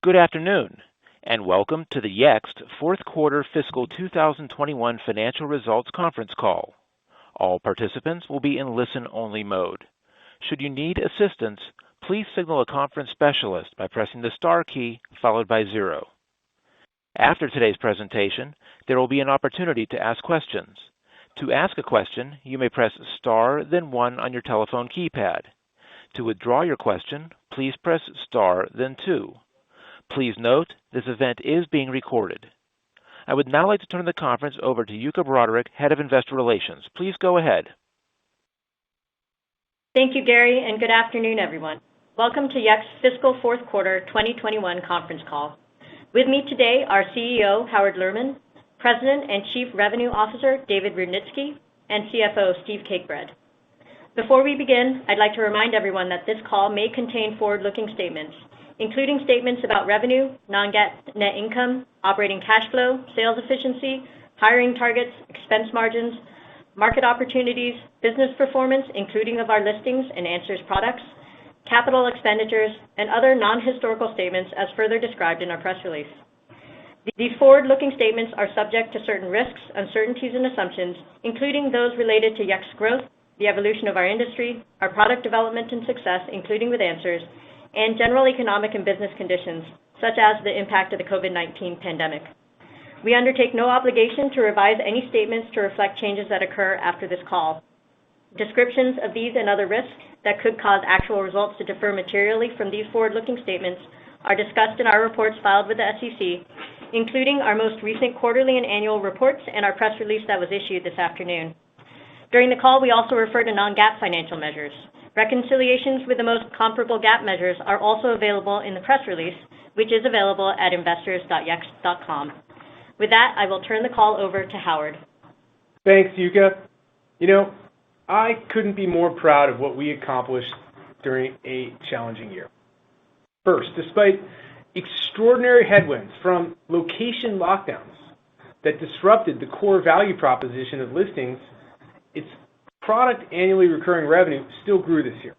Good afternoon, and welcome to the Yext fourth quarter fiscal 2021 financial results conference call. All participants will be in listen-only mode. Should you need assistance, please signal a conference specialist by pressing the star key followed by 0. After today's presentation, there will be an opportunity to ask questions. To ask a question, you may press star then 1 on your telephone keypad. To withdraw your question, please press star then 2. Please note, this event is being recorded. I would now like to turn the conference over to Yuka Broderick, Head of Investor Relations. Please go ahead. Thank you, Gary, and good afternoon, everyone. Welcome to Yext's fiscal fourth quarter 2021 conference call. With me today are CEO Howard Lerman, President and Chief Revenue Officer David Rudnitsky, and CFO Steve Cakebread. Before we begin, I'd like to remind everyone that this call may contain forward-looking statements, including statements about revenue, non-GAAP net income, operating cash flow, sales efficiency, hiring targets, expense margins, market opportunities, business performance, including of our listings and answers products, capital expenditures, and other non-historical statements as further described in our press release. These forward-looking statements are subject to certain risks, uncertainties, and assumptions, including those related to Yext's growth, the evolution of our industry, our product development and success, including with answers, and general economic and business conditions, such as the impact of the COVID-19 pandemic. We undertake no obligation to revise any statements to reflect changes that occur after this call. Descriptions of these and other risks that could cause actual results to differ materially from these forward-looking statements are discussed in our reports filed with the SEC, including our most recent quarterly and annual reports and our press release that was issued this afternoon. During the call, we also refer to non-GAAP financial measures. Reconciliations with the most comparable GAAP measures are also available in the press release, which is available at investors.yext.com. With that, I will turn the call over to Howard. Thanks, Yuka. I couldn't be more proud of what we accomplished during a challenging year. First, despite extraordinary headwinds from location lockdowns that disrupted the core value proposition of listings, its product annually recurring revenue still grew this year.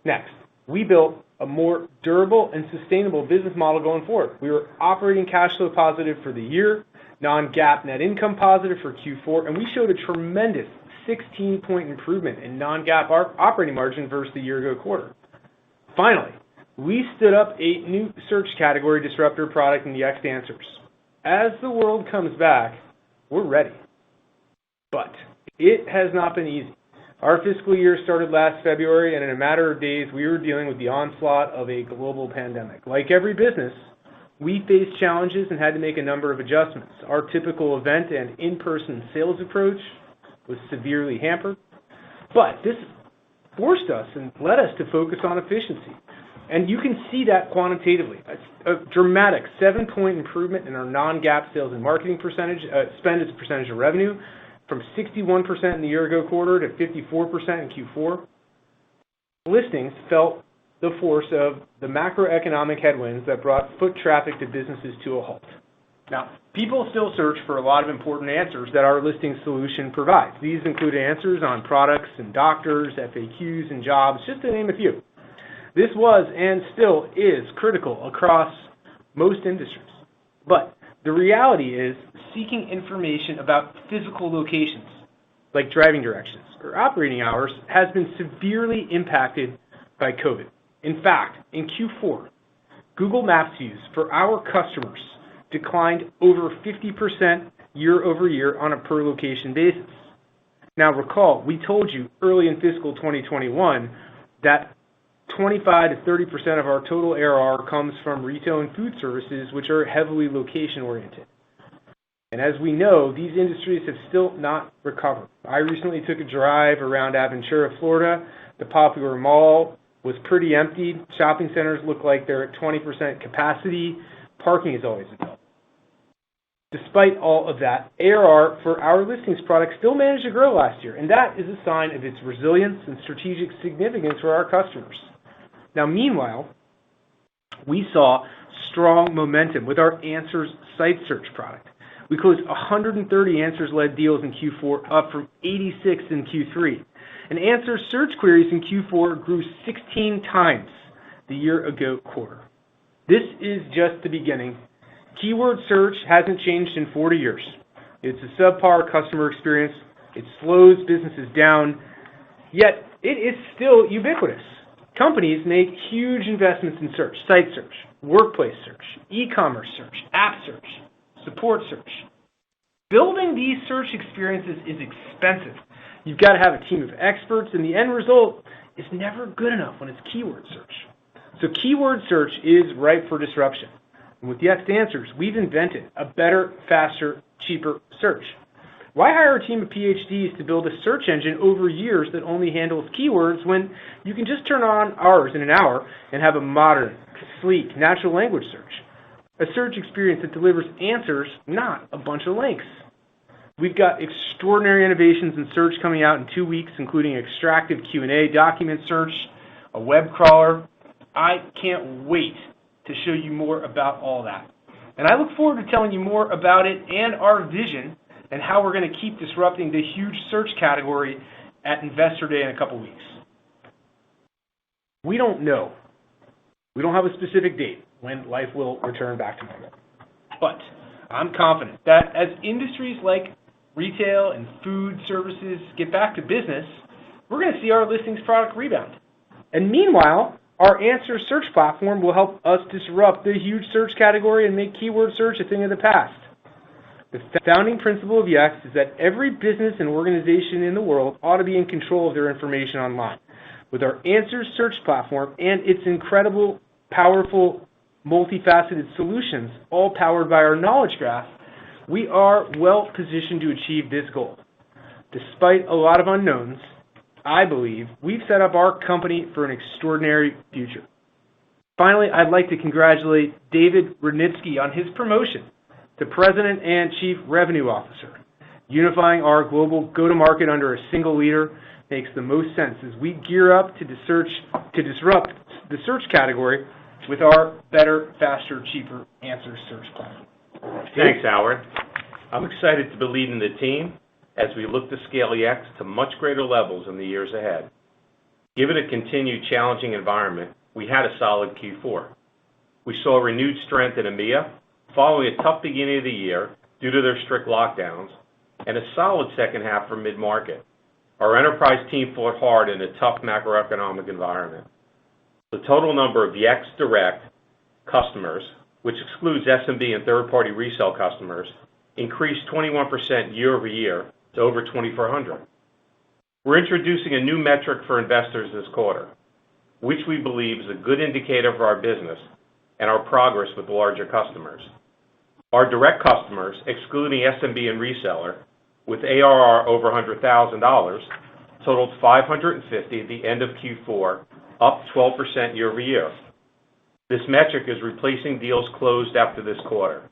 Next, we built a more durable and sustainable business model going forward. We were operating cash flow positive for the year, non-GAAP net income positive for Q4, and we showed a tremendous 16-point improvement in non-GAAP operating margin versus the year-ago quarter. Finally, we stood up a new search category disruptor product in Yext Answers. As the world comes back, we're ready. But it has not been easy. Our fiscal year started last February, and in a matter of days, we were dealing with the onslaught of a global pandemic. Like every business, we faced challenges and had to make a number of adjustments. Our typical event and in-person sales approach was severely hampered, but this forced us and led us to focus on efficiency. And you can see that quantitatively. A dramatic 7-point improvement in our non-GAAP sales and marketing spend as a percentage of revenue, from 61% in the year-ago quarter to 54% in Q4. Listings felt the force of the macroeconomic headwinds that brought foot traffic to businesses to a halt. Now, people still search for a lot of important answers that our listing solution provides. These include answers on products and doctors, FAQs, and jobs, just to name a few. This was and still is critical across most industries. But the reality is, seeking information about physical locations, like driving directions or operating hours, has been severely impacted by COVID. In fact, in Q4, Google Maps use for our customers declined over 50% year over year on a per location basis. Now recall, we told you early in fiscal 2021 that 25 to 30% of our total ARR comes from retail and food services, which are heavily location-oriented. And as we know, these industries have still not recovered. I recently took a drive around Aventura, Florida. The popular mall was pretty empty. Shopping centers look like they're at 20% capacity. Parking is always a problem. Despite all of that, ARR for our listings product still managed to grow last year, and that is a sign of its resilience and strategic significance for our customers. Now, meanwhile, we saw strong momentum with our Answers site search product. We closed 130 Answers-led deals in Q4, up from 86 in Q3. And Answers search queries in Q4 grew 16 times the year-ago quarter. This is just the beginning. Keyword search hasn't changed in 40 years. It's a subpar customer experience. It slows businesses down, yet it is still ubiquitous. Companies make huge investments in search, site search, workplace search, e-commerce search, app search, support search. Building these search experiences is expensive. You've got to have a team of experts, and the end result is never good enough when it's keyword search. So keyword search is ripe for disruption. And with Yext Answers, we've invented a better, faster, cheaper search. Why hire a team of PhDs to build a search engine over years that only handles keywords when you can just turn on ours in an hour and have a modern, sleek, natural language search? A search experience that delivers answers, not a bunch of links. We've got extraordinary innovations in search coming out in 2 weeks, including extractive Q&A, document search, a web crawler. I can't wait to show you more about all that. And I look forward to telling you more about it and our vision and how we're going to keep disrupting the huge search category at Investor Day in a couple weeks. We don't know. We don't have a specific date when life will return back to normal. But I'm confident that as industries like retail and food services get back to business, we're going to see our listings product rebound. And meanwhile, our Answer search platform will help us disrupt the huge search category and make keyword search a thing of the past. The founding principle of Yext is that every business and organization in the world ought to be in control of their information online. With our Answers search platform and its incredible, powerful, multifaceted solutions, all powered by our knowledge graph, we are well positioned to achieve this goal. Despite a lot of unknowns, I believe we've set up our company for an extraordinary future. Finally, I'd like to congratulate David Rudnitsky on his promotion to President and Chief Revenue Officer. Unifying our global go-to-market under a single leader makes the most sense as we gear up to disrupt the search category with our better, faster, cheaper Answers search platform. Thanks, Howard. I'm excited to be leading the team as we look to scale Yext to much greater levels in the years ahead. Given a continued challenging environment, we had a solid Q4. We saw renewed strength in EMEA, following a tough beginning of the year due to their strict lockdowns, and a solid second half for mid-market. Our enterprise team fought hard in a tough macroeconomic environment. The total number of Yext Direct customers, which excludes SMB and third-party resale customers, increased 21% year over year to over 2,400. We're introducing a new metric for investors this quarter, which we believe is a good indicator of our business and our progress with larger customers. Our direct customers, excluding SMB and reseller, with ARR over $100,000, totaled 550 at the end of Q4, up 12% year over year. This metric is replacing deals closed after this quarter.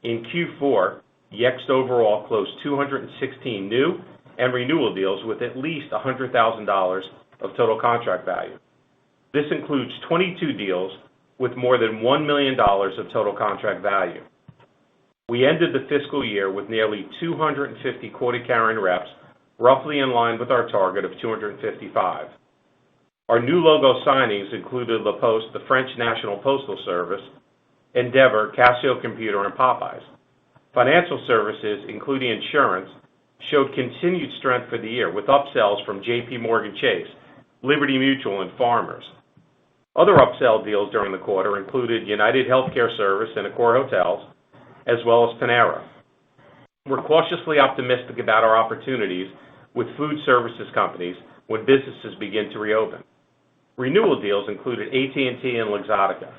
In Q4, Yext overall closed 216 new and renewal deals with at least $100,000 of total contract value. This includes 22 deals with more than $1 million of total contract value. We ended the fiscal year with nearly 250 quota-carrying reps, roughly in line with our target of 255. Our new logo signings included La Poste, the French National Postal Service, Endeavor, Casio Computer, and Popeyes. Financial services, including insurance, showed continued strength for the year with upsells from JP Morgan Chase, Liberty Mutual, and Farmers. Other upsell deals during the quarter included United Healthcare Service and Accor Hotels, as well as Panera. We're cautiously optimistic about our opportunities with food services companies when businesses begin to reopen. Renewal deals included AT&T and Luxottica.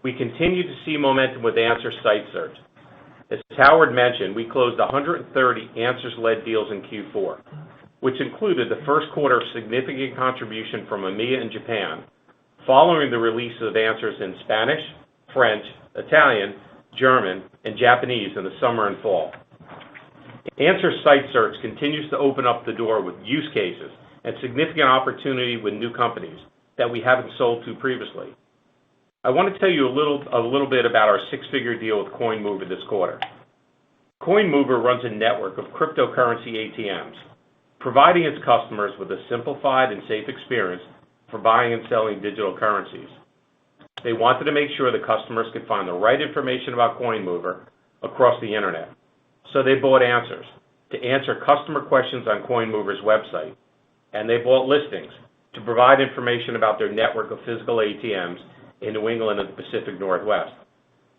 We continue to see momentum with Answer Site Search. As Howard mentioned, we closed 130 Answers-led deals in Q4, which included the first quarter of significant contribution from EMEA and Japan, following the release of Answers in Spanish, French, Italian, German, and Japanese in the summer and fall. Answer Site Search continues to open up the door with use cases and significant opportunity with new companies that we haven't sold to previously. I want to tell you a little bit about our six-figure deal with CoinMover this quarter. CoinMover runs a network of cryptocurrency ATMs, providing its customers with a simplified and safe experience for buying and selling digital currencies. They wanted to make sure the customers could find the right information about CoinMover across the internet. So they bought Answers to answer customer questions on CoinMover's website, and they bought Listings to provide information about their network of physical ATMs in New England and the Pacific Northwest.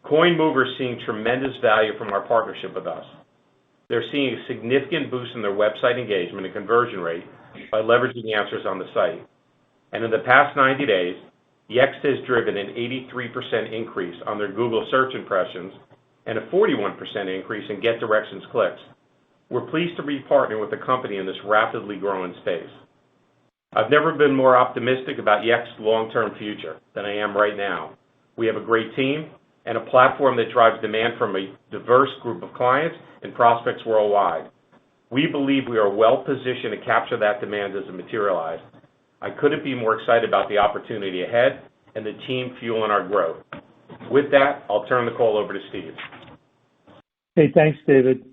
CoinMover is seeing tremendous value from our partnership with us. They're seeing a significant boost in their website engagement and conversion rate by leveraging Answers on the site. And in the past 90 days, Yext has driven an 83% increase on their Google search impressions and a 41% increase in Get Directions clicks. We're pleased to be partnering with a company in this rapidly growing space. I've never been more optimistic about Yext's long-term future than I am right now. We have a great team and a platform that drives demand from a diverse group of clients and prospects worldwide. We believe we are well positioned to capture that demand as it materializes. I couldn't be more excited about the opportunity ahead and the team fueling our growth. With that, I'll turn the call over to Steve. Hey, thanks, David.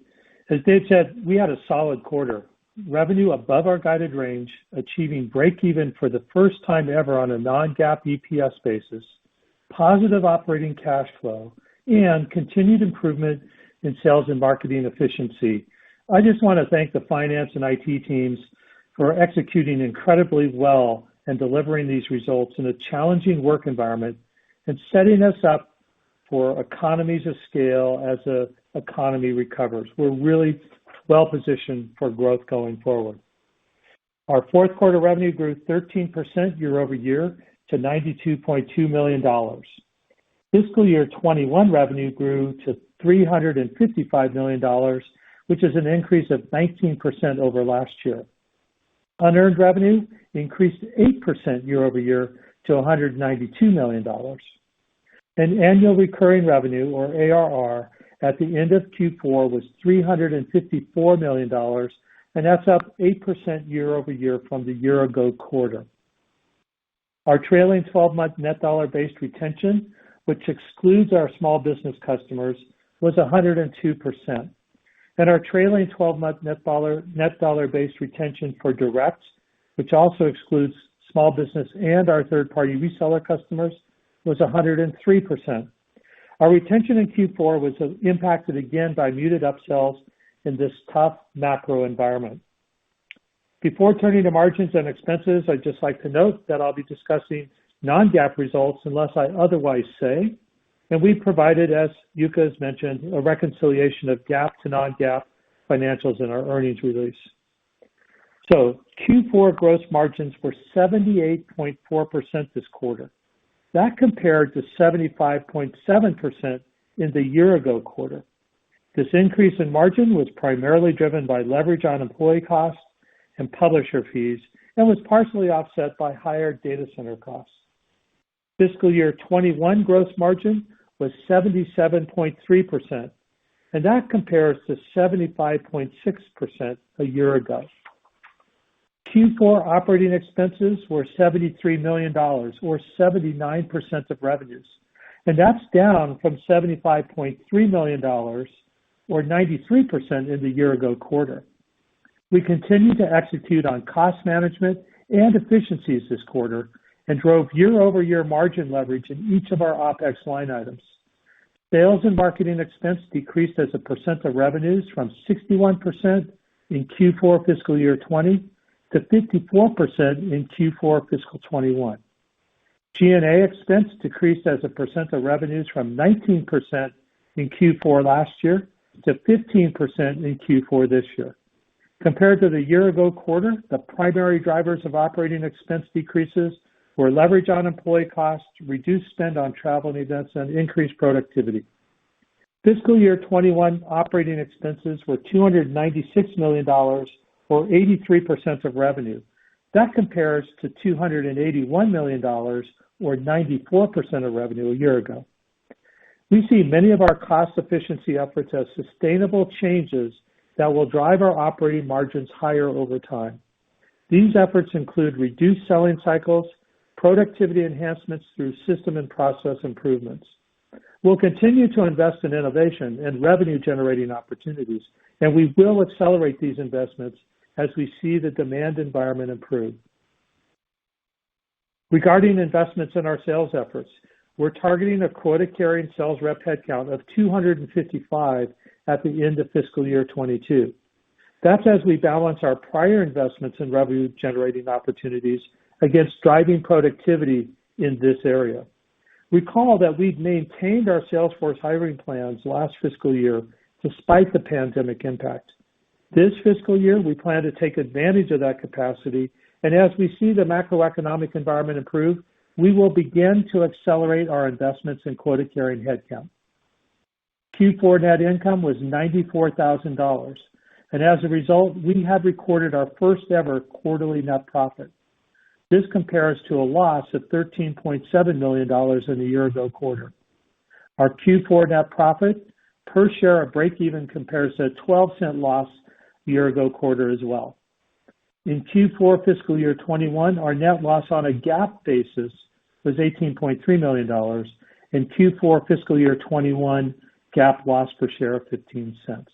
As Dave said, we had a solid quarter. Revenue above our guided range, achieving break-even for the first time ever on a non-GAAP EPS basis, positive operating cash flow, and continued improvement in sales and marketing efficiency. I just want to thank the finance and IT teams for executing incredibly well and delivering these results in a challenging work environment and setting us up for economies of scale as the economy recovers. We're really well positioned for growth going forward. Our fourth quarter revenue grew 13% year over year to $92.2 million. Fiscal year 21 revenue grew to $355 million, which is an increase of 19% over last year. Unearned revenue increased 8% year over year to $192 million. And annual recurring revenue, or ARR, at the end of Q4 was $354 million, and that's up 8% year over year from the year ago quarter. Our trailing 12-month net dollar-based retention, which excludes our small business customers, was 102%. And our trailing 12-month net dollar-based retention for direct, which also excludes small business and our third-party reseller customers, was 103%. Our retention in Q4 was impacted again by muted upsells in this tough macro environment. Before turning to margins and expenses, I'd just like to note that I'll be discussing non-GAAP results unless I otherwise say, and we provided, as Yuka has mentioned, a reconciliation of GAAP to non-GAAP financials in our earnings release. So Q4 gross margins were 78.4% this quarter. That compared to 75.7% in the year-ago quarter. This increase in margin was primarily driven by leverage on employee costs and publisher fees, and was partially offset by higher data center costs. Fiscal year 21 gross margin was 77.3%, and that compares to 75.6% a year ago. Q4 operating expenses were $73 million, or 79% of revenues, and that's down from $75.3 million, or 93% in the year-ago quarter. We continue to execute on cost management and efficiencies this quarter and drove year-over-year margin leverage in each of our OpEx line items. Sales and marketing expense decreased as a percent of revenues from 61% in Q4 fiscal year 20 to 54% in Q4 fiscal 21. G&A expense decreased as a percent of revenues from 19% in Q4 last year to 15% in Q4 this year. Compared to the year-ago quarter, the primary drivers of operating expense decreases were leverage on employee costs, reduced spend on travel and events, and increased productivity. Fiscal year 21 operating expenses were $296 million, or 83% of revenue. That compares to $281 million, or 94% of revenue a year ago. We see many of our cost efficiency efforts as sustainable changes that will drive our operating margins higher over time. These efforts include reduced selling cycles, productivity enhancements through system and process improvements. We'll continue to invest in innovation and revenue-generating opportunities, and we will accelerate these investments as we see the demand environment improve. Regarding investments in our sales efforts, we're targeting a quota-carrying sales rep headcount of 255 at the end of fiscal year 22. That's as we balance our prior investments in revenue-generating opportunities against driving productivity in this area. Recall that we've maintained our sales force hiring plans last fiscal year despite the pandemic impact. This fiscal year, we plan to take advantage of that capacity, and as we see the macroeconomic environment improve, we will begin to accelerate our investments in quota-carrying headcount. Q4 net income was $94,000, and as a result, we have recorded our first ever quarterly net profit. This compares to a loss of $13.7 million in the year-ago quarter. Our Q4 net profit per share of break-even compares to a 12-cent loss year-ago quarter as well. In Q4 fiscal year 21, our net loss on a GAAP basis was $18.3 million, and Q4 fiscal year 21 GAAP loss per share of 15 cents.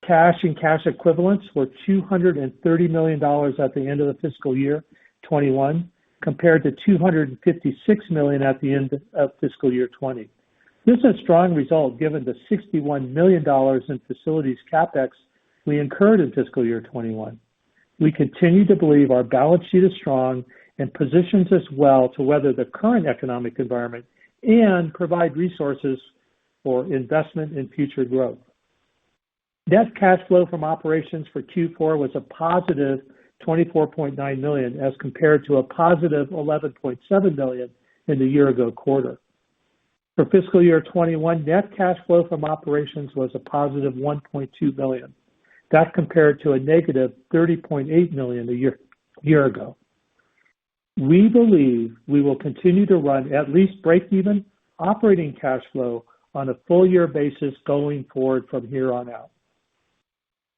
Cash and cash equivalents were $230 million at the end of the fiscal year 21, compared to $256 million at the end of fiscal year 20. This is a strong result given the $61 million in facilities CapEx we incurred in fiscal year 21. We continue to believe our balance sheet is strong and positions us well to weather the current economic environment and provide resources for investment in future growth. Net cash flow from operations for Q4 was a positive $24.9 million as compared to a positive $11.7 million in the year-ago quarter. For fiscal year 21, net cash flow from operations was a positive $1.2 million. That compared to a negative $30.8 million a year ago. We believe we will continue to run at least break-even operating cash flow on a full-year basis going forward from here on out.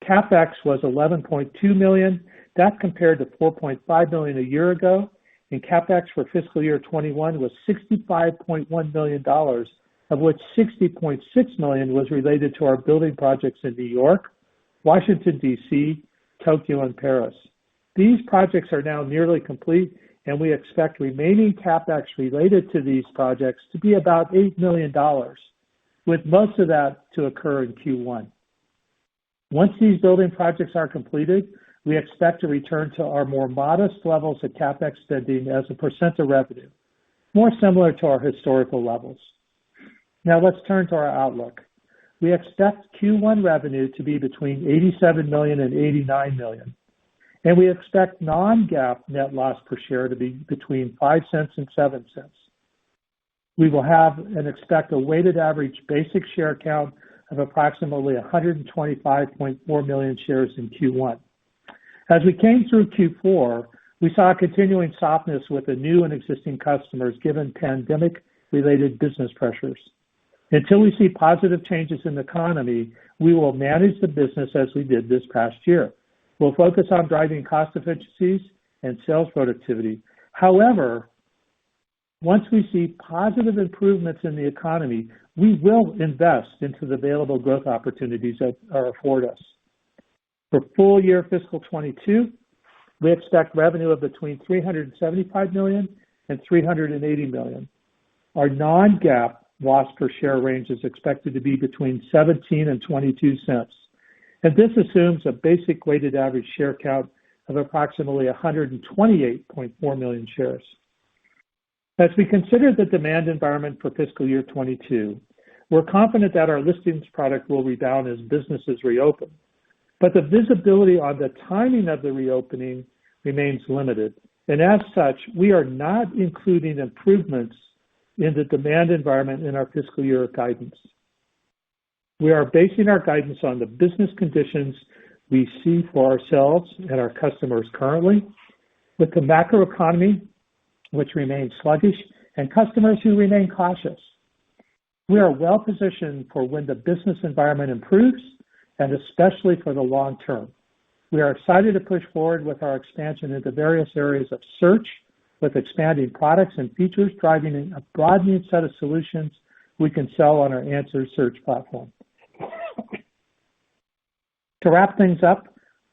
CapEx was $11.2 million. That compared to $4.5 million a year ago, and CapEx for fiscal year 21 was $65.1 million, of which $60.6 million was related to our building projects in New York, Washington, D.C., Tokyo, and Paris. These projects are now nearly complete, and we expect remaining CapEx related to these projects to be about $8 million, with most of that to occur in Q1. Once these building projects are completed, we expect to return to our more modest levels of CapEx spending as a percent of revenue, more similar to our historical levels. Now let's turn to our outlook. We expect Q1 revenue to be between $87 million and $89 million, and we expect non-GAAP net loss per share to be between 5 cents and 7 cents. We will have and expect a weighted average basic share count of approximately 125.4 million shares in Q1. As we came through Q4, we saw a continuing softness with the new and existing customers given pandemic-related business pressures. Until we see positive changes in the economy, we will manage the business as we did this past year. We'll focus on driving cost efficiencies and sales productivity. However, once we see positive improvements in the economy, we will invest into the available growth opportunities that are afforded us. For full year fiscal 22, we expect revenue of between $375 million and $380 million. Our non-GAAP loss per share range is expected to be between 17 and 22 cents. And this assumes a basic weighted average share count of approximately 128.4 million shares. As we consider the demand environment for fiscal year 22, we're confident that our listings product will rebound as businesses reopen. But the visibility on the timing of the reopening remains limited. And as such, we are not including improvements in the demand environment in our fiscal year guidance. We are basing our guidance on the business conditions we see for ourselves and our customers currently, with the macroeconomy, which remains sluggish, and customers who remain cautious. We are well positioned for when the business environment improves, and especially for the long term. We are excited to push forward with our expansion into various areas of search, with expanding products and features driving a broadening set of solutions we can sell on our Answer Search platform. To wrap things up,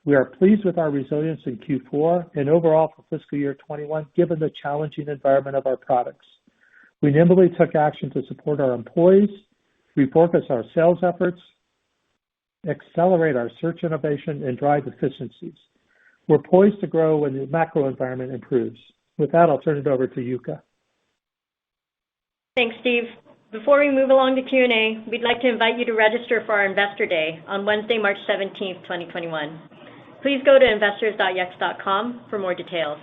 we are pleased with our resilience in Q4 and overall for fiscal year 21, given the challenging environment of our products. We nimbly took action to support our employees, refocus our sales efforts, accelerate our search innovation, and drive efficiencies. We're poised to grow when the macro environment improves. With that, I'll turn it over to Yuka. Thanks, Steve. Before we move along to Q&A, we'd like to invite you to register for our Investor Day on Wednesday, March 17th, 2021. Please go to investors.yext.com for more details.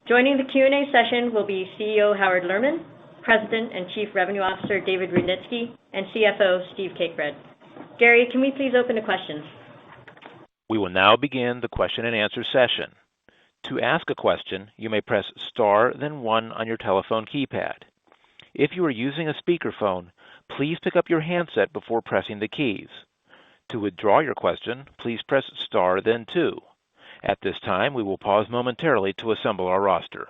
Joining the Q&A session will be CEO Howard Lerman, President and Chief Revenue Officer David Rudnitsky, and CFO Steve Cakebread. Gary, can we please open to questions? We will now begin the question and answer session. To ask a question, you may press star, then 1 on your telephone keypad. If you are using a speakerphone, please pick up your handset before pressing the keys. To withdraw your question, please press star, then 2. At this time, we will pause momentarily to assemble our roster.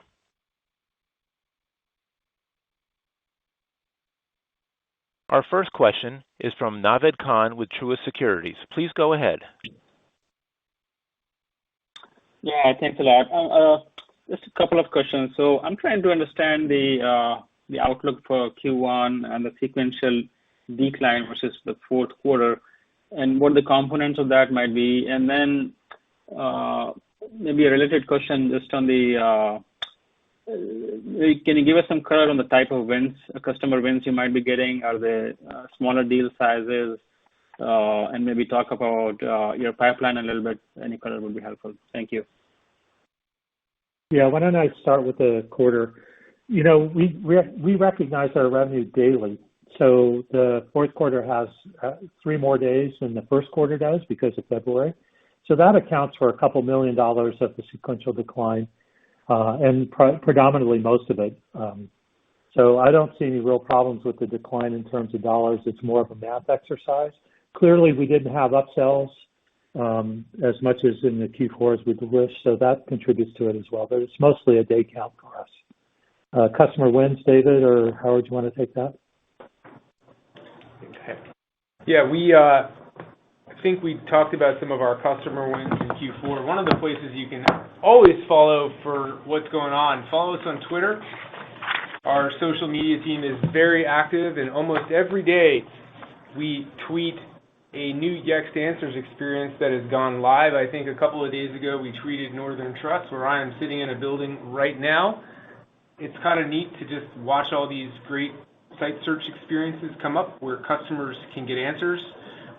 Our first question is from Naved Khan with Truist Securities. Please go ahead. Yeah, thanks a lot. Just a couple of questions. So I'm trying to understand the outlook for Q1 and the sequential decline versus the fourth quarter, and what the components of that might be. And then maybe a related question just on the, can you give us some color on the type of wins, customer wins you might be getting? Are they smaller deal sizes? And maybe talk about your pipeline a little bit. Any color would be helpful. Thank you. Yeah, why don't I start with the quarter? You know, we recognize our revenue daily. So the fourth quarter has 3 more days than the first quarter does because of February. So that accounts for a couple $1 million of the sequential decline, and predominantly most of it. So I don't see any real problems with the decline in terms of dollars. It's more of a math exercise. Clearly, we didn't have upsells as much as in the Q4 as we'd wish, so that contributes to it as well. But it's mostly a day count for us. Customer wins, David or Howard, you want to take that? Okay. Yeah, I think we talked about some of our customer wins in Q4. One of the places you can always follow for what's going on, follow us on Twitter. Our social media team is very active, and almost every day we tweet a new Yext Answers experience that has gone live. I think a couple of days ago we tweeted Northern Trust, where I am sitting in a building right now. It's kind of neat to just watch all these great site search experiences come up where customers can get answers.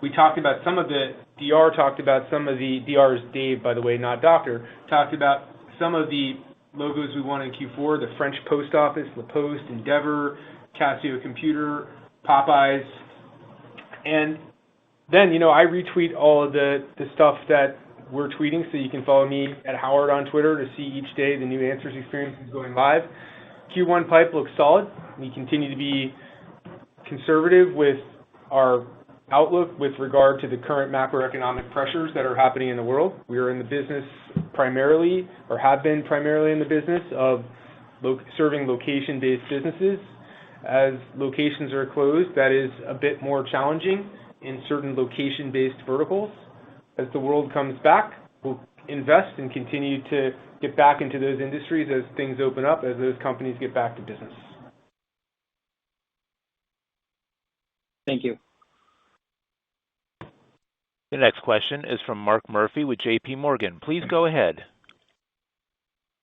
We talked about some of the, DR is Dave, by the way, not Doctor, talked about some of the logos we won in Q4, the French Post Office, La Poste, Endeavor, Casio Computer, Popeyes. And then, I retweet all of the stuff that we're tweeting, so you can follow me at Howard on Twitter to see each day the new Answers experiences going live. Q1 pipe looks solid. We continue to be conservative with our outlook with regard to the current macroeconomic pressures that are happening in the world. We are in the business primarily, or have been primarily in the business of serving location-based businesses. As locations are closed, that is a bit more challenging in certain location-based verticals. As the world comes back, we'll invest and continue to get back into those industries as things open up, as those companies get back to business. Thank you. The next question is from Mark Murphy with JP Morgan. Please go ahead.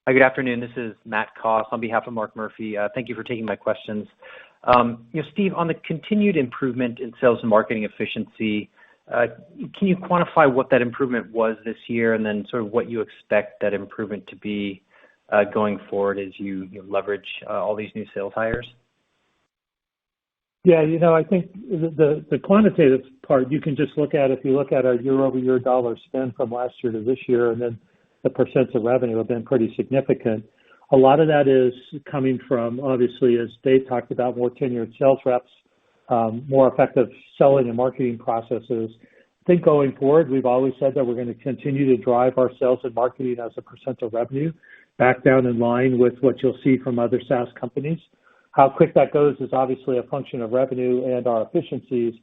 Hi, good afternoon. This is Matt Koss on behalf of Mark Murphy. Thank you for taking my questions. Steve, on the continued improvement in sales and marketing efficiency, can you quantify what that improvement was this year, and then sort of what you expect that improvement to be going forward as you leverage all these new sales hires? Yeah, I think the quantitative part, you can just look at, if you look at our year-over-year dollar spend from last year to this year, and then the percents of revenue have been pretty significant. A lot of that is coming from, obviously, as Dave talked about, more tenured sales reps, more effective selling and marketing processes. I think going forward, we've always said that we're going to continue to drive our sales and marketing as a percent of revenue back down in line with what you'll see from other SaaS companies. How quick that goes is obviously a function of revenue and our efficiencies.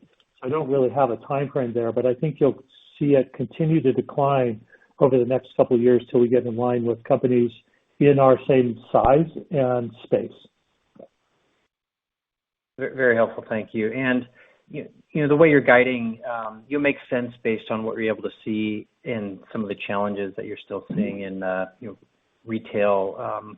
So I don't really have a time frame there, but I think you'll see it continue to decline over the next couple of years till we get in line with companies in our same size and space. Very helpful. Thank you. And the way you're guiding, you make sense based on what you're able to see in some of the challenges that you're still seeing in retail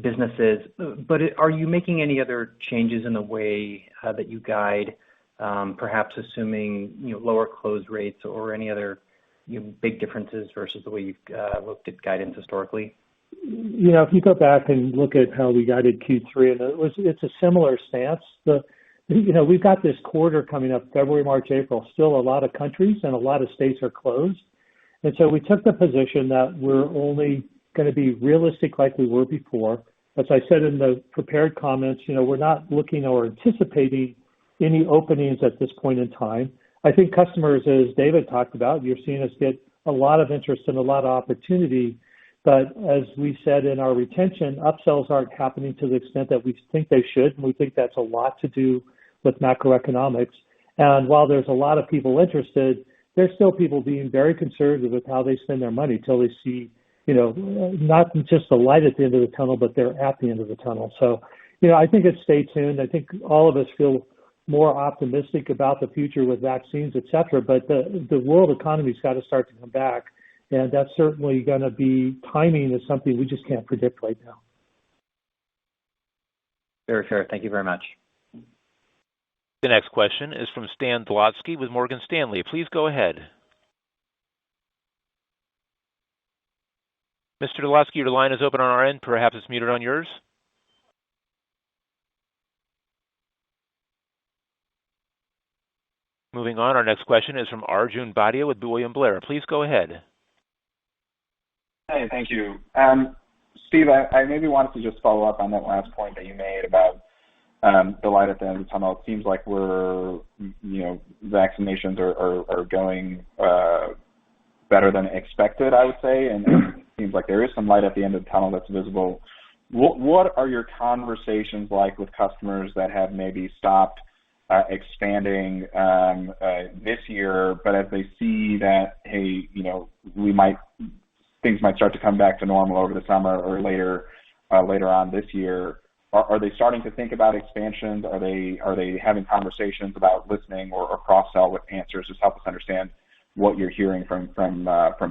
businesses. But are you making any other changes in the way that you guide, perhaps assuming lower close rates or any other big differences versus the way you've looked at guidance historically? If you go back and look at how we guided Q3, and it's a similar stance. We've got this quarter coming up, February, March, April. Still a lot of countries and a lot of states are closed. And so we took the position that we're only going to be realistic like we were before. As I said in the prepared comments, we're not looking or anticipating any openings at this point in time. I think customers, as David talked about, you're seeing us get a lot of interest and a lot of opportunity. But as we said in our retention, upsells aren't happening to the extent that we think they should, and we think that's a lot to do with macroeconomics. And while there's a lot of people interested, there's still people being very conservative with how they spend their money till they see, not just the light at the end of the tunnel, but they're at the end of the tunnel. So, I think it's stay tuned. I think all of us feel more optimistic about the future with vaccines, et cetera, but the world economy's got to start to come back. And that's certainly going to be, timing is something we just can't predict right now. Very fair. Thank you very much. The next question is from Stan Zlotsky with Morgan Stanley. Please go ahead. Mr. Zlotsky, your line is open on our end. Perhaps it's muted on yours. Moving on, our next question is from Arjun Bhatia with William Blair. Please go ahead. Hey, thank you. Steve, I maybe wanted to just follow up on that last point that you made about the light at the end of the tunnel. It seems like vaccinations are going better than expected, I would say, and it seems like there is some light at the end of the tunnel that's visible. What are your conversations like with customers that have maybe stopped expanding this year, but as they see that, hey, things might start to come back to normal over the summer or later on this year, are they starting to think about expansions? Are they having conversations about listening or cross-sell with answers? Just help us understand what you're hearing from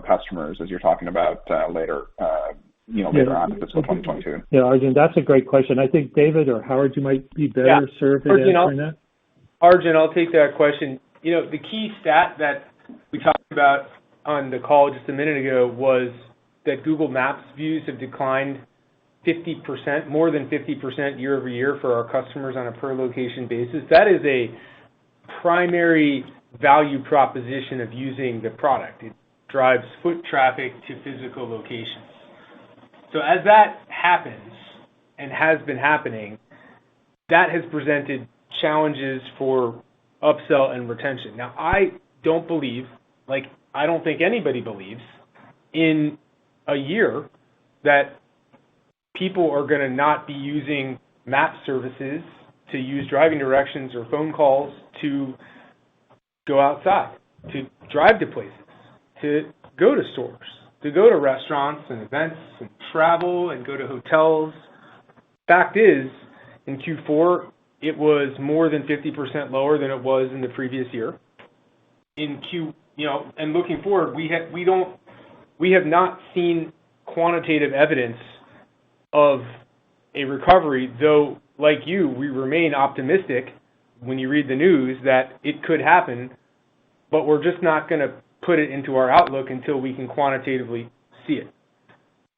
customers as you're talking about later on in fiscal 2022. Yeah, Arjun, that's a great question. I think David or Howard, you might be better served at answering that. Arjun, I'll take that question. The key stat that we talked about on the call just a minute ago was that Google Maps views have declined 50%, more than 50% year over year for our customers on a per location basis. That is a primary value proposition of using the product. It drives foot traffic to physical locations. So as that happens and has been happening, that has presented challenges for upsell and retention. Now, I don't think anybody believes in a year that people are going to not be using map services to use driving directions or phone calls to go outside, to drive to places, to go to stores, to go to restaurants and events and travel and go to hotels. Fact is, in Q4, it was more than 50% lower than it was in the previous year. And looking forward, we have not seen quantitative evidence of a recovery, though, like you, we remain optimistic when you read the news that it could happen, but we're just not going to put it into our outlook until we can quantitatively see it.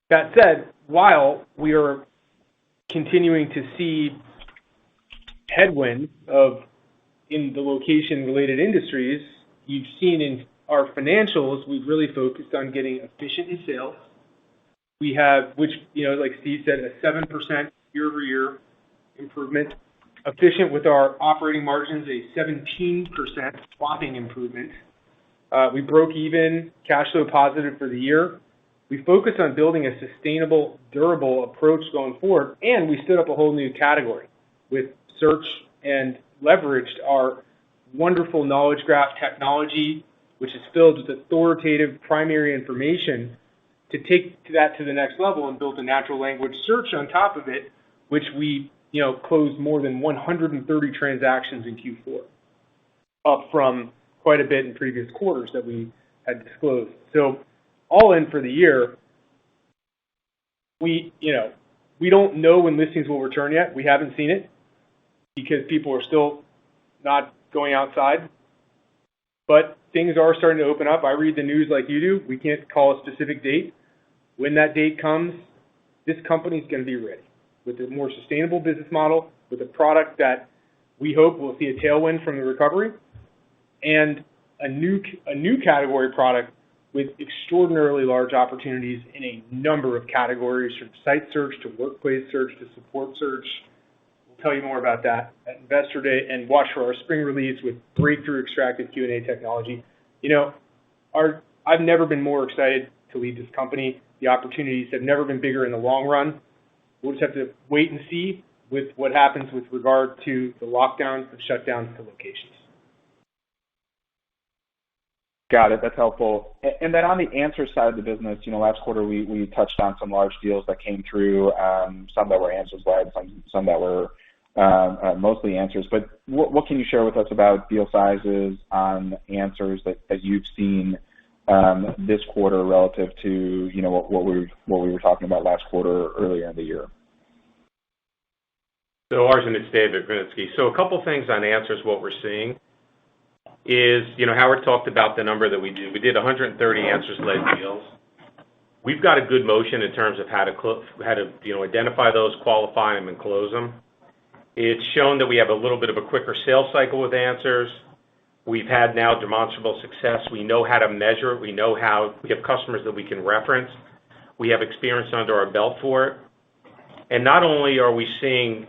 That said, while we are continuing to see headwinds in the location-related industries, you've seen in our financials, we've really focused on getting efficient in sales. We have, like Steve said, a 7% year-over-year improvement. Efficient with our operating margins, a 17% whopping improvement. We broke even, cash flow positive for the year. We focused on building a sustainable, durable approach going forward, and we stood up a whole new category with search and leveraged our wonderful knowledge graph technology, which is filled with authoritative primary information, to take that to the next level and build a natural language search on top of it, which we closed more than 130 transactions in Q4, up from quite a bit in previous quarters that we had disclosed. So all in for the year, we don't know when listings will return yet. We haven't seen it because people are still not going outside. But things are starting to open up. I read the news like you do. We can't call a specific date. When that date comes, this company is going to be ready with a more sustainable business model, with a product that we hope will see a tailwind from the recovery, and a new category product with extraordinarily large opportunities in a number of categories, from site search to workplace search to support search. We'll tell you more about that at Investor Day, and watch for our spring release with breakthrough extractive Q&A technology. I've never been more excited to lead this company. The opportunities have never been bigger in the long run. We'll just have to wait and see with what happens with regard to the lockdowns, the shutdowns to locations. Got it. That's helpful. And then on the answer side of the business, last quarter we touched on some large deals that came through, some that were answers led, some that were mostly answers. But what can you share with us about deal sizes on answers that you've seen this quarter relative to what we were talking about last quarter earlier in the year? So Arjun, it's David Grunitzky. So a couple things on answers. What we're seeing is, Howard talked about the number that we did. We did 130 answers-led deals. We've got a good motion in terms of how to identify those, qualify them, and close them. It's shown that we have a little bit of a quicker sales cycle with answers. We've had now demonstrable success. We know how to measure it. We have customers that we can reference. We have experience under our belt for it. And not only are we seeing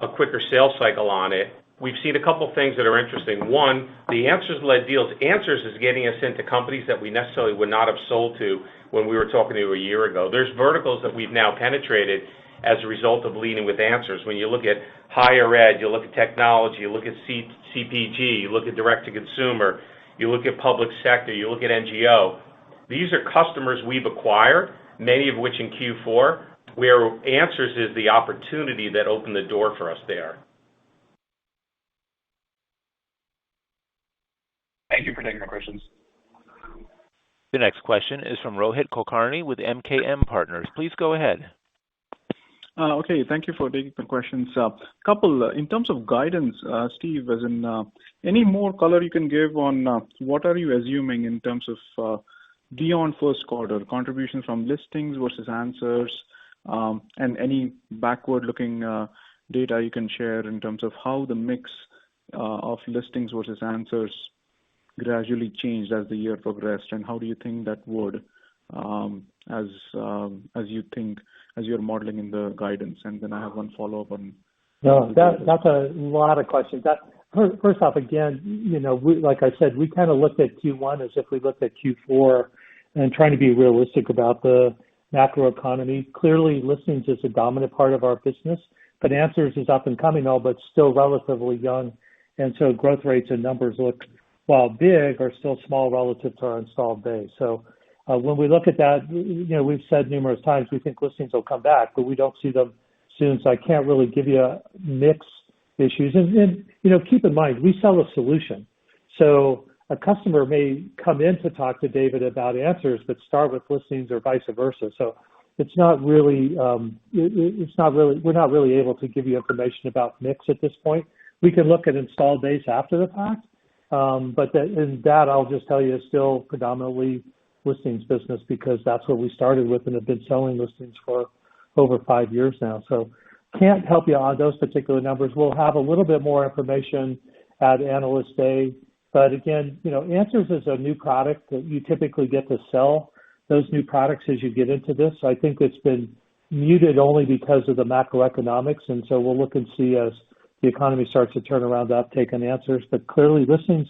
a quicker sales cycle on it, we've seen a couple things that are interesting. One, the answers-led deals. Answers is getting us into companies that we necessarily would not have sold to when we were talking to you a year ago. There's verticals that we've now penetrated as a result of leading with answers. When you look at higher ed, you look at technology, you look at CPG, you look at direct-to-consumer, you look at public sector, you look at NGO. These are customers we've acquired, many of which in Q4, where answers is the opportunity that opened the door for us there. Thank you for taking my questions. The next question is from Rohit Kulkarni with MKM Partners. Please go ahead. Okay, thank you for taking the questions. Couple, in terms of guidance, Steve, as in any more color you can give on what are you assuming in terms of beyond first quarter, contribution from listings versus answers, and any backward-looking data you can share in terms of how the mix of listings versus answers gradually changed as the year progressed, and how do you think that would as you're modeling in the guidance? And then I have one follow-up on. No, that's a lot of questions. First off, again, like I said, we kind of looked at Q1 as if we looked at Q4 and trying to be realistic about the macro economy. Clearly, listings is a dominant part of our business, but answers is up and coming, but still relatively young. And so growth rates and numbers look, while big, are still small relative to our installed base. So when we look at that, we've said numerous times we think listings will come back, but we don't see them soon. So I can't really give you a mix issues. And keep in mind, we sell a solution. So a customer may come in to talk to David about answers, but start with listings or vice versa. So it's not really, we're not really able to give you information about mix at this point. We can look at installed base after the fact, but that I'll just tell you is still predominantly listings business, because that's what we started with and have been selling listings for over 5 years now. So can't help you on those particular numbers. We'll have a little bit more information at Analyst Day. But again, Answers is a new product that you typically get to sell those new products as you get into this. So I think it's been muted only because of the macroeconomics. And so we'll look and see as the economy starts to turn around the uptake on Answers. But clearly listings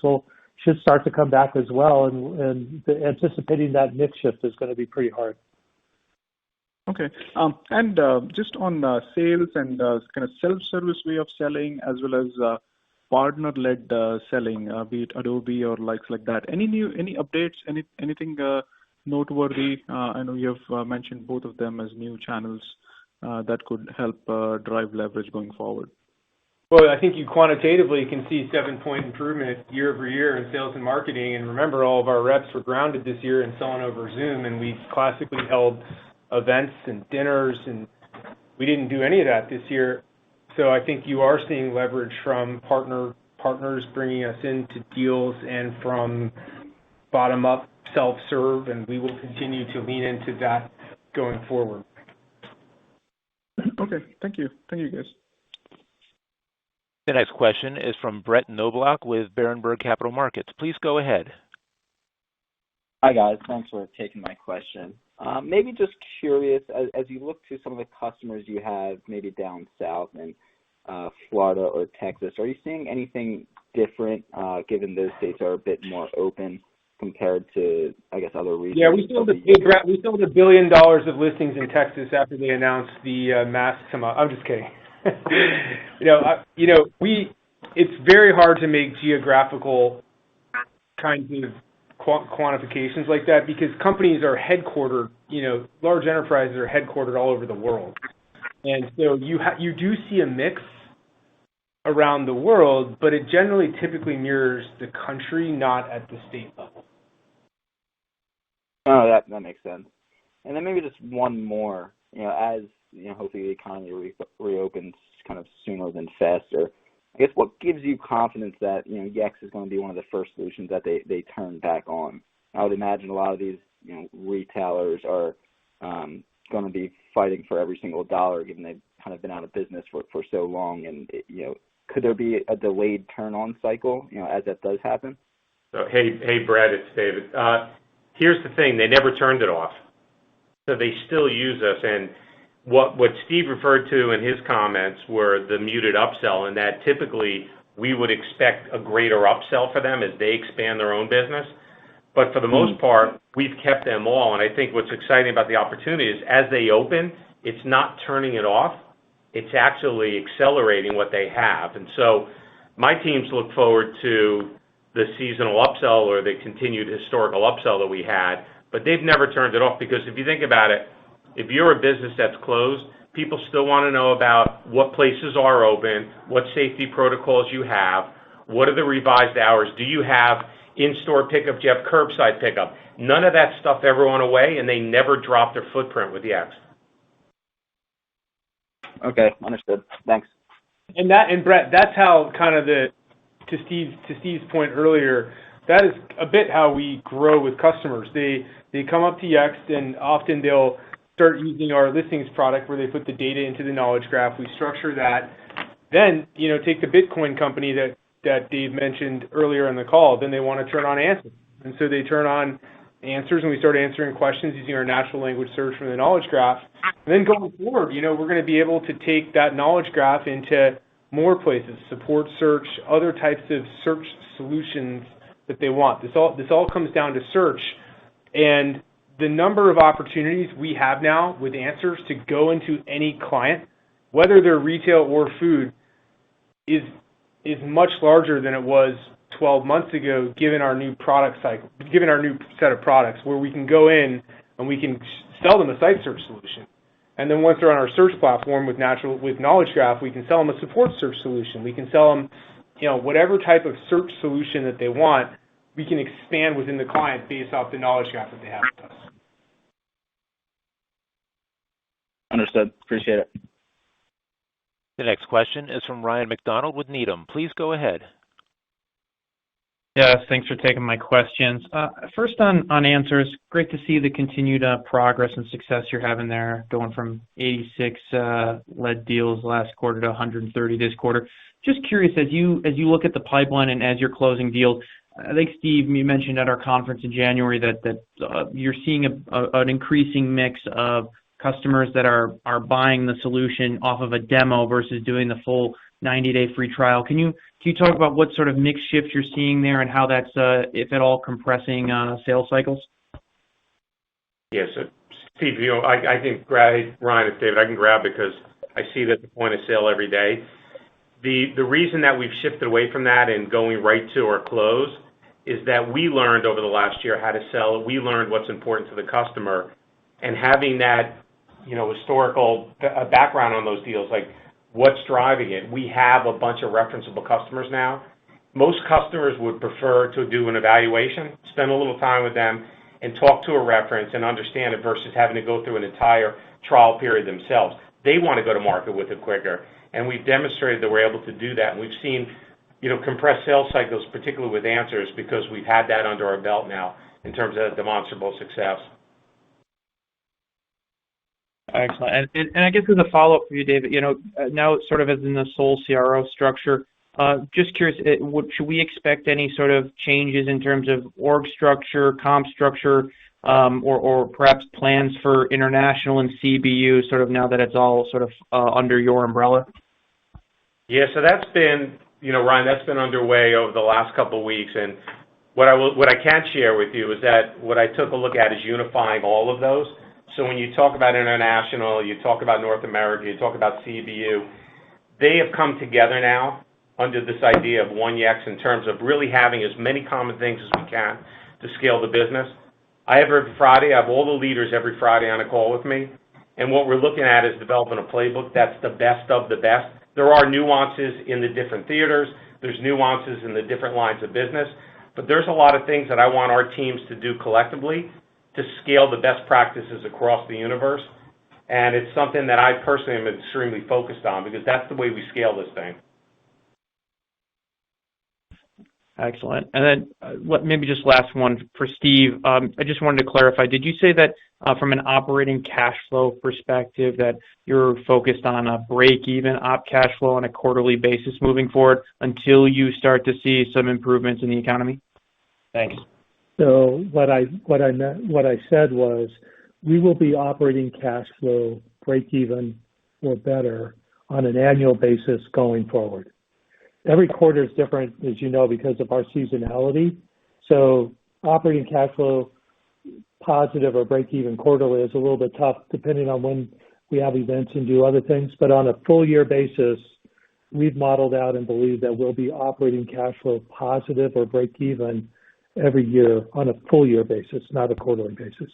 should start to come back as well. And anticipating that mix shift is going to be pretty hard. Okay. And just on sales and kind of self-service way of selling, as well as partner-led selling, be it Adobe or likes like that. Any updates? Anything noteworthy? I know you have mentioned both of them as new channels that could help drive leverage going forward? Well, I think you quantitatively can see 7-point improvement year over year in sales and marketing. And remember, all of our reps were grounded this year and selling over Zoom, and we classically held events and dinners, and we didn't do any of that this year. So I think you are seeing leverage from partners bringing us into deals and from bottom-up self-serve, and we will continue to lean into that going forward. Okay, thank you. Thank you, guys. The next question is from Brett Knoblauch with Berenberg Capital Markets. Please go ahead. Hi, guys. Thanks for taking my question. Maybe just curious, as you look to some of the customers you have maybe down south in Florida or Texas, are you seeing anything different given those states are a bit more open compared to, I guess, other regions? Yeah, we sold $1 billion of listings in Texas after they announced the masks. I'm just kidding. It's very hard to make geographical kinds of quantifications like that because companies are headquartered, large enterprises are headquartered all over the world. And so you do see a mix around the world, but it generally typically mirrors the country, not at the state level. Oh, that makes sense. And then maybe just one more, as hopefully the economy reopens kind of sooner than faster. I guess what gives you confidence that Yext is going to be one of the first solutions that they turn back on? I would imagine a lot of these retailers are going to be fighting for every single dollar, given they've kind of been out of business for so long. And could there be a delayed turn-on cycle as that does happen? So hey, Brett, it's David. Here's the thing: they never turned it off, so they still use us. And what Steve referred to in his comments were the muted upsell, and that typically we would expect a greater upsell for them as they expand their own business. But for the most part, we've kept them all, and I think what's exciting about the opportunity is as they open, it's not turning it off. It's actually accelerating what they have. And so my teams look forward to the seasonal upsell or the continued historical upsell that we had, but they've never turned it off because if you think about it, if you're a business that's closed, people still want to know about what places are open, what safety protocols you have, what are the revised hours, do you have in-store pickup, do you have curbside pickup? None of that stuff ever went away, and they never dropped their footprint with Yext. Okay, understood. Thanks. And Brett, that's how kind of to Steve's point earlier, that is a bit how we grow with customers. They come up to Yext, and often they'll start using our listings product where they put the data into the knowledge graph. We structure that. Then, take the Bitcoin company that Dave mentioned earlier in the call. Then they want to turn on answers. And so they turn on answers, and we start answering questions using our natural language search from the knowledge graph. And then going forward, we're going to be able to take that knowledge graph into more places, support search, other types of search solutions that they want. This all comes down to search. And the number of opportunities we have now with answers to go into any client, whether they're retail or food, is much larger than it was 12 months ago, given our new product cycle, given our new set of products, where we can go in and we can sell them a site search solution. And then once they're on our search platform with Knowledge Graph, we can sell them a support search solution. We can sell them, whatever type of search solution that they want, we can expand within the client based off the Knowledge Graph that they have with us. Understood. Appreciate it. The next question is from Ryan McDonald with Needham. Please go ahead. Yes, thanks for taking my questions. First on answers, great to see the continued progress and success you're having there, going from 86 led deals last quarter to 130 this quarter. Just curious, as you look at the pipeline and as you're closing deals, I think, Steve, you mentioned at our conference in January that you're seeing an increasing mix of customers that are buying the solution off of a demo versus doing the full 90-day free trial. Can you talk about what sort of mix shift you're seeing there and how that's, if at all, compressing sales cycles? Yes, so Steve, I can grab, Ryan, it's David, I can grab because I see that at the point of sale every day. The reason that we've shifted away from that and going right to our close is that we learned over the last year how to sell. We learned what's important to the customer, and having that historical background on those deals, like what's driving it. We have a bunch of referenceable customers now. Most customers would prefer to do an evaluation, spend a little time with them, and talk to a reference and understand it versus having to go through an entire trial period themselves. They want to go to market with it quicker, and we've demonstrated that we're able to do that. And we've seen, compressed sales cycles, particularly with answers, because we've had that under our belt now in terms of demonstrable success. Excellent. And I guess as a follow-up for you, David, now sort of as in the sole CRO structure, just curious, should we expect any sort of changes in terms of org structure, comp structure, or perhaps plans for international and CBU, sort of now that it's all sort of under your umbrella? Yeah, so that's been, Ryan, that's been underway over the last couple of weeks, and what I can share with you is that what I took a look at is unifying all of those. So when you talk about international, you talk about North America, you talk about CBU, they have come together now under this idea of one Yext in terms of really having as many common things as we can to scale the business. I have every Friday, I have all the leaders every Friday on a call with me, and what we're looking at is developing a playbook that's the best of the best. There are nuances in the different theaters, there's nuances in the different lines of business, but there's a lot of things that I want our teams to do collectively to scale the best practices across the universe. And it's something that I personally am extremely focused on because that's the way we scale this thing. Excellent. And then maybe just last one for Steve. I just wanted to clarify, did you say that from an operating cash flow perspective that you're focused on a break-even op cash flow on a quarterly basis moving forward until you start to see some improvements in the economy? Thanks. So what I said was we will be operating cash flow break even or better on an annual basis going forward. Every quarter is different, as you know, because of our seasonality. So operating cash flow positive or break even quarterly is a little bit tough depending on when we have events and do other things. But on a full year basis, we've modeled out and believe that we'll be operating cash flow positive or break even every year on a full year basis, not a quarterly basis.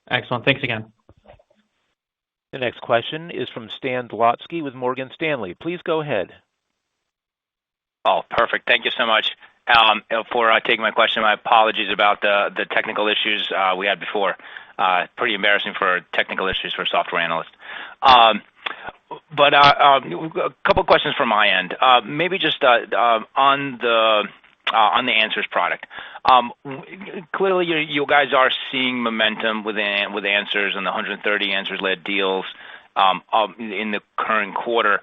Excellent. Thanks again. The next question is from Stan Zlotsky with Morgan Stanley. Please go ahead. Oh, perfect. Thank you so much for taking my question. My apologies about the technical issues we had before. Pretty embarrassing for technical issues for a software analyst. But a couple of questions from my end. Maybe just on the Answers product. Clearly, you guys are seeing momentum with Answers and the 130 Answers-led deals in the current quarter.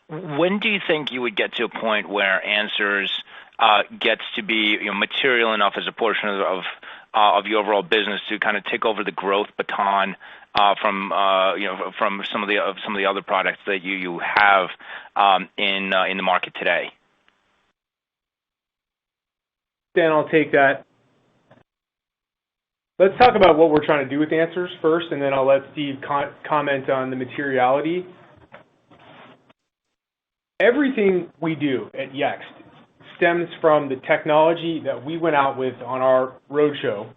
When do you think you would get to a point where Answers gets to be material enough as a portion of your overall business to kind of take over the growth baton from some of the other products that you have in the market today? Dan, I'll take that. Let's talk about what we're trying to do with Answers first, and then I'll let Steve comment on the materiality. Everything we do at Yext stems from the technology that we went out with on our roadshow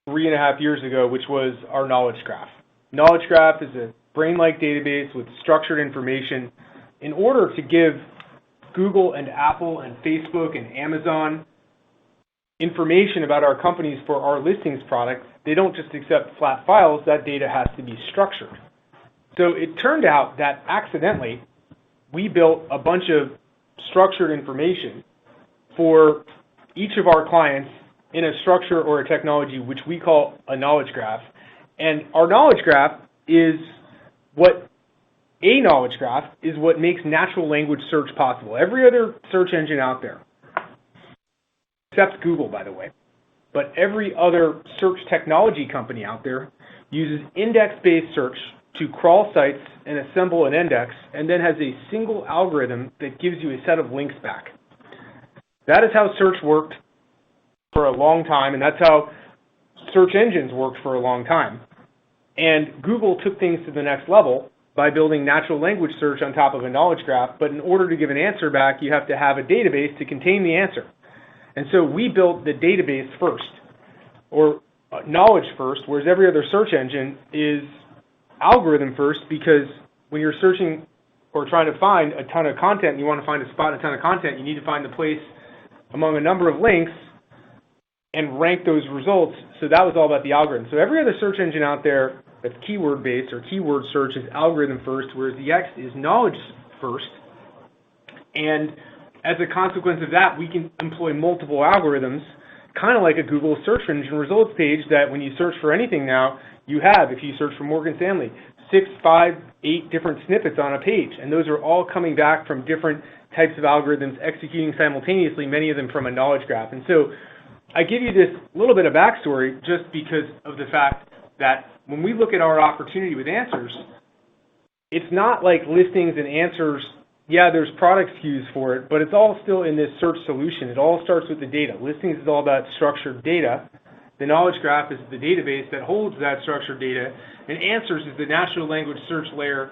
3.5 years ago, which was our Knowledge Graph. Knowledge Graph is a brain-like database with structured information. In order to give Google and Apple and Facebook and Amazon information about our companies for our listings product, they don't just accept flat files. That data has to be structured. So it turned out that accidentally we built a bunch of structured information for each of our clients in a structure or a technology which we call a knowledge graph. And our knowledge graph is what makes natural language search possible. Every other search engine out there, except Google, by the way, but every other search technology company out there uses index-based search to crawl sites and assemble an index, and then has a single algorithm that gives you a set of links back. That is how search worked for a long time, and that's how search engines worked for a long time. And Google took things to the next level by building natural language search on top of a knowledge graph, but in order to give an answer back, you have to have a database to contain the answer. And so we built the database first, or knowledge first, whereas every other search engine is algorithm first, because when you're searching or trying to find a ton of content and you want to find a spot in a ton of content, you need to find the place among a number of links and rank those results. So that was all about the algorithm. So every other search engine out there that's keyword based or keyword search is algorithm first, whereas the Yext is knowledge first. And as a consequence of that, we can employ multiple algorithms, kind of like a Google search engine results page that when you search for anything now, you have, if you search for Morgan Stanley, 6, 5, 8 different snippets on a page. And those are all coming back from different types of algorithms executing simultaneously, many of them from a knowledge graph. And so I give you this little bit of backstory just because of the fact that when we look at our opportunity with answers, it's not like listings and answers. Yeah, there's product SKUs for it, but it's all still in this search solution. It all starts with the data. Listings is all about structured data. The knowledge graph is the database that holds that structured data, and answers is the natural language search layer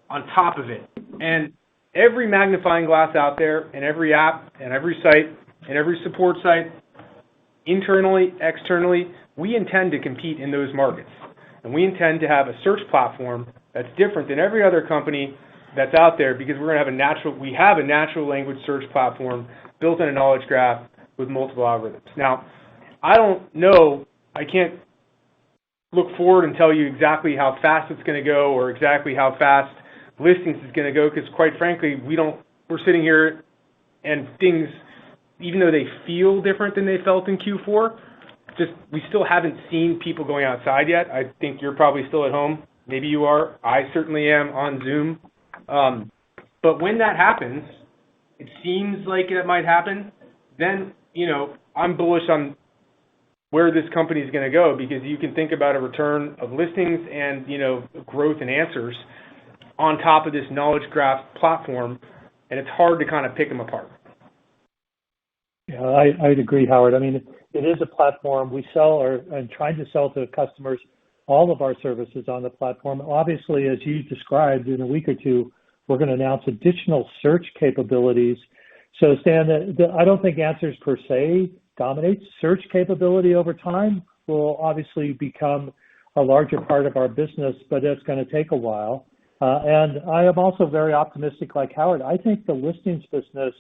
on top of it. And every magnifying glass out there, and every app, and every site, and every support site, internally, externally, we intend to compete in those markets. And we intend to have a search platform that's different than every other company that's out there, because we have a natural language search platform built on a knowledge graph with multiple algorithms. Now, I don't know, I can't look forward and tell you exactly how fast it's going to go or exactly how fast listings is going to go, because quite frankly, we're sitting here and things, even though they feel different than they felt in Q4, we still haven't seen people going outside yet. I think you're probably still at home. Maybe you are. I certainly am on Zoom. But when that happens, it seems like it might happen, then, I'm bullish on where this company is going to go, because you can think about a return of listings and, growth in answers on top of this knowledge graph platform, and it's hard to kind of pick them apart. Yeah, I'd agree, Howard. I mean, it is a platform. We sell and trying to sell to customers all of our services on the platform. Obviously, as you described, in a week or two, we're going to announce additional search capabilities. So, Stan, I don't think answers per se dominates. Search capability over time will obviously become a larger part of our business, but it's going to take a while. And I am also very optimistic like Howard. I think the listings business,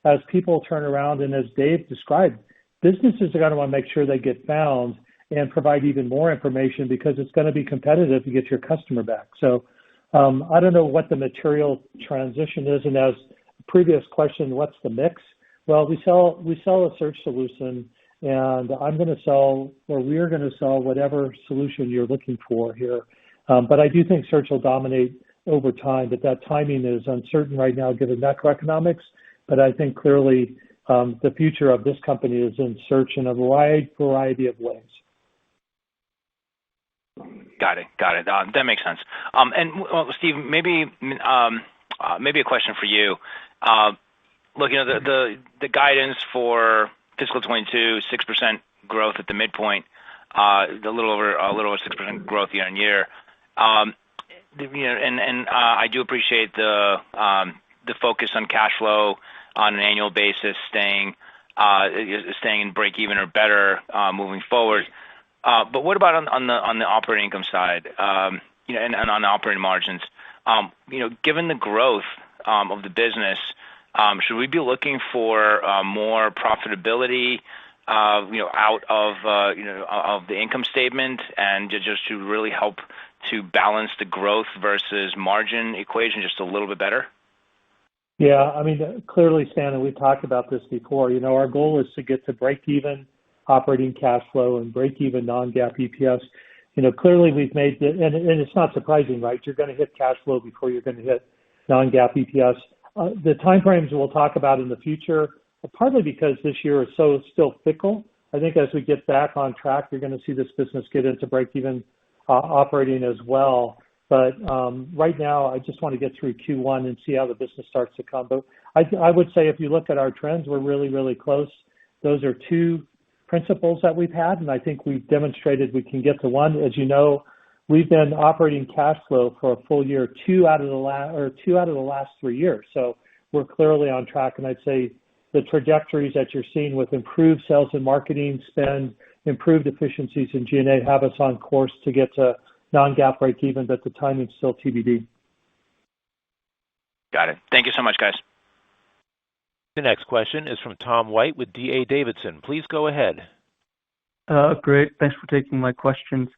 as people turn around, and as Dave described, businesses are going to want to make sure they get found and provide even more information, because it's going to be competitive to get your customer back. So I don't know what the material transition is. And as the previous question, what's the mix? Well, we sell a search solution, and we're going to sell whatever solution you're looking for here. But I do think search will dominate over time, but that timing is uncertain right now given macroeconomics. But I think clearly the future of this company is in search in a wide variety of ways. Got it. That makes sense. Steve, maybe a question for you. Look, the guidance for fiscal 22, 6% growth at the midpoint, a little over 6% growth year on year. I do appreciate the focus on cash flow on an annual basis, staying in break even or better moving forward. But what about on the operating income side, and on the operating margins? Given the growth of the business, should we be looking for more profitability, out of the income statement, and just to really help to balance the growth versus margin equation just a little bit better? Yeah, I mean, clearly, Stan, and we've talked about this before, our goal is to get to break even operating cash flow and break even non-GAAP EPS. Clearly we've made it, and it's not surprising, right? You're going to hit cash flow before you're going to hit non-GAAP EPS. The timeframes we'll talk about in the future, partly because this year is still fickle. I think as we get back on track, you're going to see this business get into break even operating as well. But right now, I just want to get through Q1 and see how the business starts to come. But I would say if you look at our trends, we're really, really close. Those are two principles that we've had, and I think we've demonstrated we can get to one. As you know, we've been operating cash flow for a full year, two out of the last 3 years. So we're clearly on track, and I'd say the trajectories that you're seeing with improved sales and marketing spend, improved efficiencies in G&A have us on course to get to non-GAAP break even, but the timing's still TBD. Got it. Thank you so much, guys. The next question is from Tom White with D.A. Davidson. Please go ahead. Great. Thanks for taking my questions.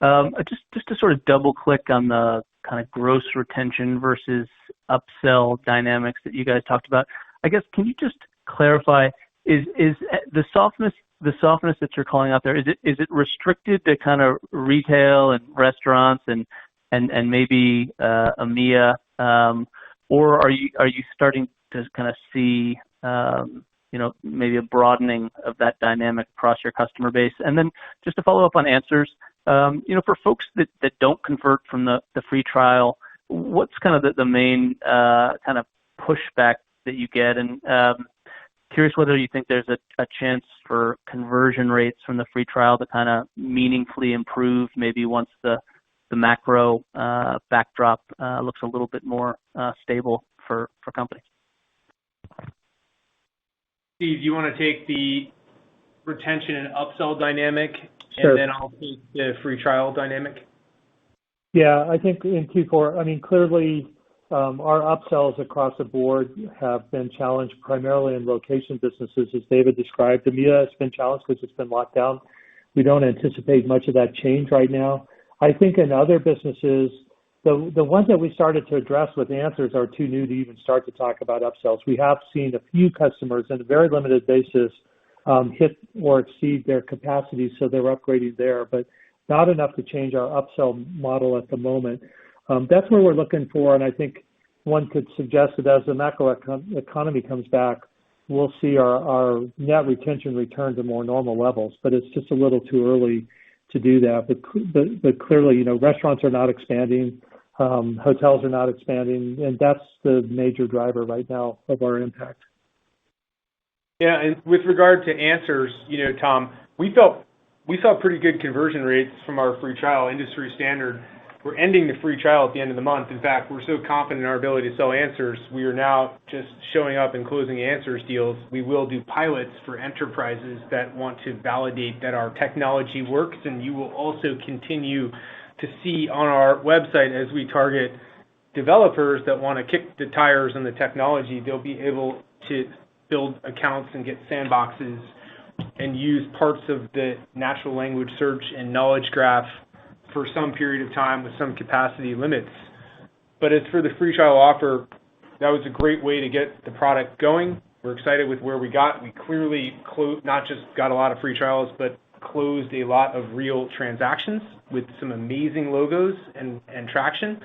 Just to sort of double click on the kind of gross retention versus upsell dynamics that you guys talked about. I guess, can you just clarify, is the softness that you're calling out there, is it restricted to kind of retail and restaurants and maybe EMEA, or are you starting to kind of see maybe a broadening of that dynamic across your customer base? And then just to follow up on answers, for folks that don't convert from the free trial, what's kind of the main kind of pushback that you get? And curious whether you think there's a chance for conversion rates from the free trial to kind of meaningfully improve maybe once the macro backdrop looks a little bit more stable for companies. Steve, you want to take the retention and upsell dynamic, Sure. And then I'll take the free trial dynamic? Yeah, I think in Q4, clearly our upsells across the board have been challenged primarily in location businesses, as David described. EMEA has been challenged because it's been locked down. We don't anticipate much of that change right now. I think in other businesses, the ones that we started to address with answers are too new to even start to talk about upsells. We have seen a few customers on a very limited basis hit or exceed their capacity, so they're upgrading there, but not enough to change our upsell model at the moment. That's where we're looking for, and I think one could suggest that as the macro economy comes back, we'll see our net retention return to more normal levels, but it's just a little too early to do that. But clearly, restaurants are not expanding, hotels are not expanding, and that's the major driver right now of our impact. Yeah, and with regard to answers, Tom, we saw pretty good conversion rates from our free trial, industry standard. We're ending the free trial at the end of the month. In fact, we're so confident in our ability to sell answers, we are now just showing up and closing answers deals. We will do pilots for enterprises that want to validate that our technology works, and you will also continue to see on our website as we target developers that want to kick the tires on the technology, they'll be able to build accounts and get sandboxes and use parts of the natural language search and knowledge graph for some period of time with some capacity limits. But as for the free trial offer, that was a great way to get the product going. We're excited with where we got. We clearly not just got a lot of free trials, but closed a lot of real transactions with some amazing logos and traction.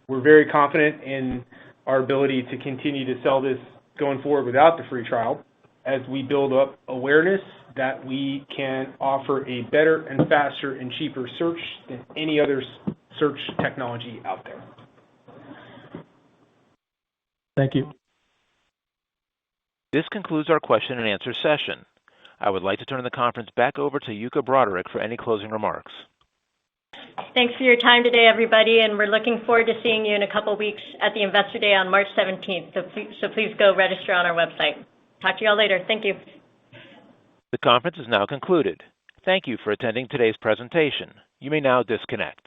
We're very confident in our ability to continue to sell this going forward without the free trial as we build up awareness that we can offer a better and faster and cheaper search than any other search technology out there. Thank you. This concludes our question and answer session. I would like to turn the conference back over to Yuka Broderick for any closing remarks. Thanks for your time today, everybody, and we're looking forward to seeing you in a couple weeks at the Investor Day on March 17th. So please go register on our website. Talk to you all later. Thank you. The conference is now concluded. Thank you for attending today's presentation. You may now disconnect.